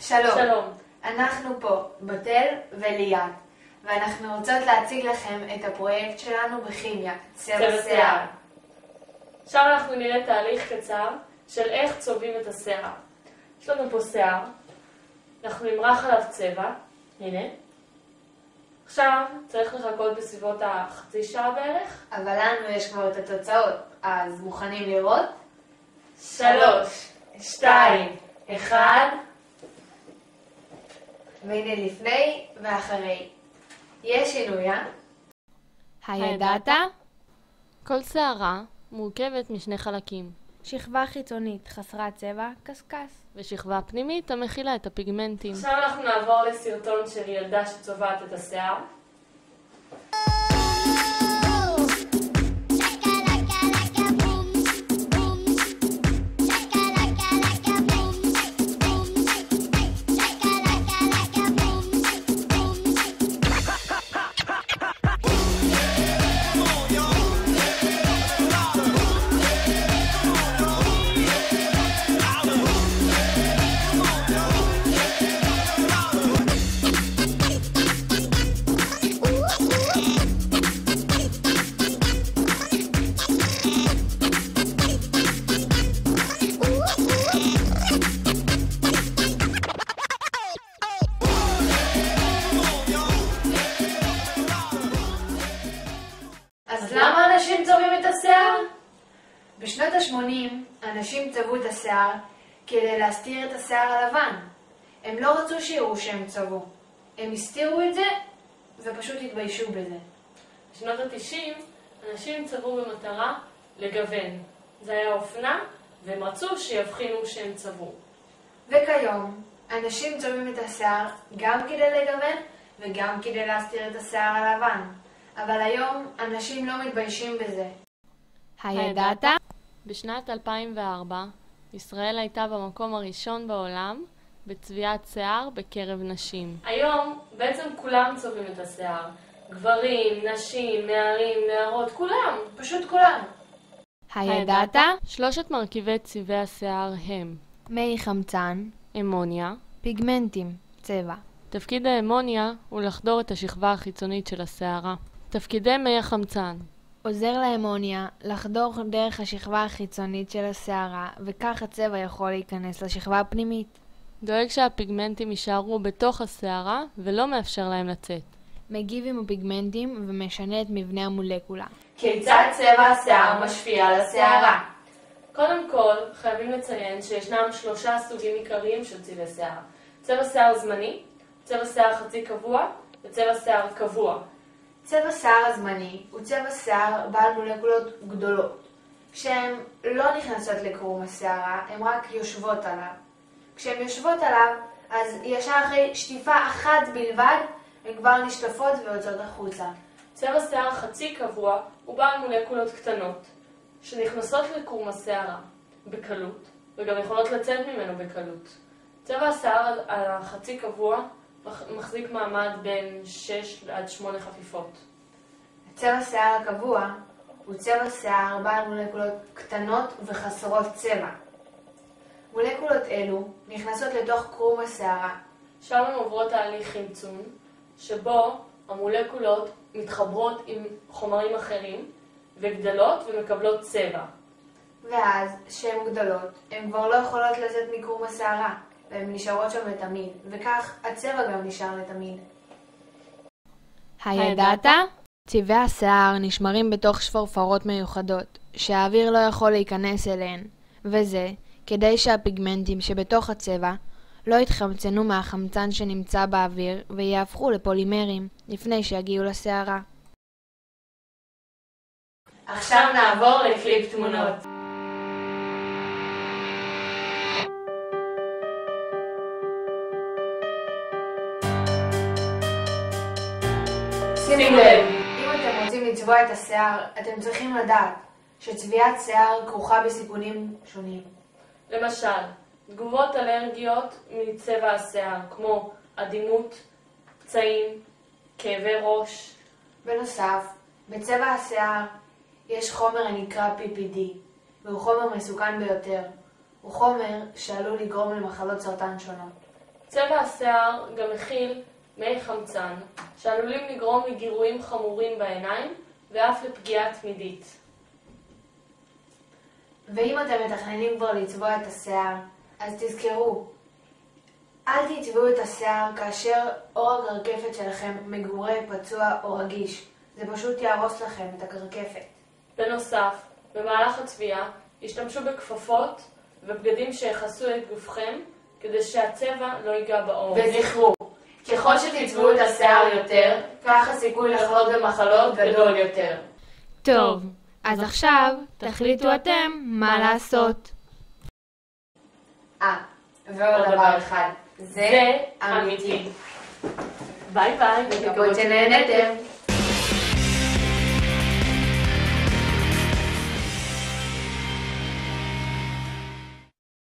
שלום. אנחנו פה, בתל וליאת, ואנחנו רוצות להציג לכם את הפרויקט שלנו בכימיה, צבע שיער. עכשיו אנחנו נראה תהליך קצר של איך צובעים את השיער. יש לנו פה שיער, אנחנו נמרח עליו צבע, הנה. עכשיו צריך לחכות בסביבות החצי שעה בערך. אבל לנו יש כבר את התוצאות, אז מוכנים לראות? 3, 2, 1. והנה לפני ואחרי. יש שינוי, הידעת? כל שערה מורכבת משני חלקים. שכבה חיצונית חסרת צבע, קסקס. ושכבה פנימית המכילה את הפיגמנטים. עכשיו אנחנו נעבור לסרטון של ילדה שצובעת את השיער. אז למה אנשים צובעים את השיער? בשנות ה-80 אנשים צבעו את השיער כדי להסתיר את השיער הלבן. הם לא רצו שיראו שהם צבעו. הם הסתירו את זה ופשוט התביישו בזה. בשנות ה-90 אנשים צבעו במטרה לגוון. זה היה אופנה והם רצו שיבחינו שהם צבעו. וכיום אנשים צובעים את השיער גם כדי לגוון וגם כדי להסתיר את השיער הלבן. אבל היום אנשים לא מתביישים בזה. הידעת? בשנת 2004 ישראל הייתה במקום הראשון בעולם בצביעת שיער בקרב נשים. היום בעצם כולם צובעים את השיער. גברים, נשים, נערים, נערות, כולם. פשוט כולם. הידעת? 3 מרכיבי צבעי השיער הם מי חמצן, אמוניה. פיגמנטים, צבע. תפקיד האמוניה הוא לחדור את השכבה החיצונית של השערה. תפקידי מי החמצן: עוזר לאמוניה לחדור דרך השכבה החיצונית של השערה, וכך הצבע יכול להיכנס לשכבה הפנימית. דואג שהפיגמנטים יישארו בתוך השערה ולא מאפשר להם לצאת. מגיב עם הפיגמנטים ומשנה את מבנה המולקולה. כיצד צבע השיער משפיע על השערה? קודם כל, חייבים לציין שישנם 3 סוגים עיקריים של צבעי שיער. צבע שיער זמני, צבע שיער חצי קבוע וצבע שיער קבוע. צבע שיער הזמני הוא צבע שיער בעל מולקולות גדולות. כשהן לא נכנסות לקרום השערה, הן רק יושבות עליו. כשהן יושבות עליו, אז ישר אחרי שטיפה אחת בלבד, הן כבר נשטפות ויוצאות החוצה. צבע שיער חצי קבוע הוא בעל מולקולות קטנות, שנכנסות לקרום השערה בקלות, וגם יכולות לצאת ממנו בקלות. צבע השיער החצי קבוע מחזיק מעמד בין 6 עד 8 חפיפות. צבע שיער הקבוע הוא צבע שיער בעל מולקולות קטנות וחסרות צבע. מולקולות אלו נכנסות לתוך קרום השערה. שם הן עוברות תהליך חמצון, שבו המולקולות מתחברות עם חומרים אחרים וגדלות ומקבלות צבע. ואז, כשהן גדולות, הן כבר לא יכולות לצאת מקרום השערה, והן נשארות שם לתמיד, וכך הצבע גם נשאר לתמיד. הידעת? צבעי השיער נשמרים בתוך שפורפרות מיוחדות, שהאוויר לא יכול להיכנס אליהן, וזה כדי שהפיגמנטים שבתוך הצבע לא יתחמצנו מהחמצן שנמצא באוויר ויהפכו לפולימרים לפני שיגיעו לשערה. עכשיו נעבור לקליפ תמונות. שימו לב, אם אתם רוצים לצבוע את השיער, אתם צריכים לדעת שצביעת שיער כרוכה בסיכונים שונים. למשל, תגובות אלרגיות מצבע השיער, כמו אדימות, פצעים, כאבי ראש. בנוסף, בצבע השיער יש חומר הנקרא PPD, והוא חומר מסוכן ביותר. הוא חומר שעלול לגרום למחלות סרטן שונות. צבע השיער גם מכיל מי חמצן, שעלולים לגרום לגירויים חמורים בעיניים ואף לפגיעה תמידית. ואם אתם מתכננים כבר לצבוע את השיער, אז תזכרו, אל תצבעו את השיער כאשר עור הקרקפת שלכם מגורה, פצוע או רגיש. זה פשוט יהרוס לכם את הקרקפת. בנוסף, במהלך הצביעה, השתמשו בכפפות ובגדים שיחסו את גופכם כדי שהצבע לא ייגע בעור. וזכרו, ככל שתצבעו את השיער יותר, כך הסיכוי לחלות במחלות גדול יותר. טוב, אז עכשיו תחליטו אתם מה לעשות. ועוד דבר אחד, זה אמיתי. ביי ביי. מקוות שנהנתם.